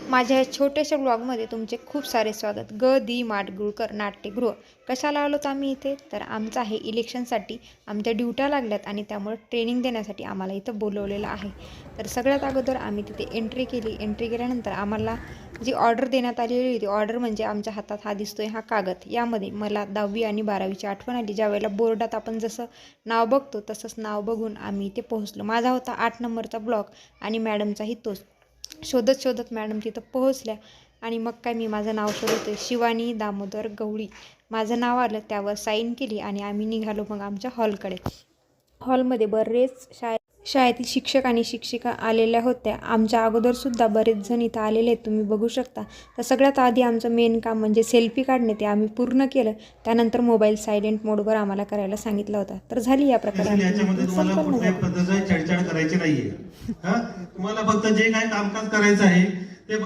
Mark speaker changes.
Speaker 1: माझ्या या छोट्याशा ब्लॉगमध्ये तुमचे खूप सारे स्वागत. दी माडगुळकर नाट्यगृह. कशाला आलोत आम्ही इथे? तर आमचं आहे इलेक्शनसाठी आमच्या ड्युट्या लागल्यात आणि त्यामुळे ट्रेनिंग देण्यासाठी आम्हाला इथं बोलवलेलं आहे. तर सगळ्यात अगोदर आम्ही तिथे एंट्री केली. एंट्री केल्यानंतर आम्हाला जी ऑर्डर देण्यात आलेली होती, ऑर्डर म्हणजे आमच्या हातात हा दिसतोय हा कागद. यामध्ये मला 10वी आणि 12वीची आठवण आली. ज्यावेळेला बोर्डात आपण जसं नाव बघतो तसंच नाव बघून आम्ही इथे पोहोचलो. माझा होता 8 नंबरचा ब्लॉक आणि मॅडमचाही तोच. शोधत शोधत मॅडम तिथं पोहोचल्या आणि मग काय मी माझं नाव शोधते, शिवानी दामोदर गवळी माझं नाव आलं. त्यावर साईन केली आणि आम्ही निघालो मग आमच्या हॉलकडे. हॉलमध्ये बरेच शाळेतील शिक्षक आणि शिक्षिका आलेल्या होत्या. आमच्या अगोदरसुद्धा बरेच जण इथं आलेले आहेत, तुम्ही बघू शकता. तर सगळ्यात आधी आमचं मेन काम म्हणजे सेल्फी काढणे, ते आम्ही पूर्ण केलं. त्यानंतर मोबाईल सायलेंट मोडवर आम्हाला करायला सांगितला होता. तर झाली या प्रकारे
Speaker 2: याच्यामध्ये तुम्हाला कुठल्याही पद्धतीने छेडछाड करायची नाहीये. तुम्हाला फक्त जे काय कामकाज करायचं आहे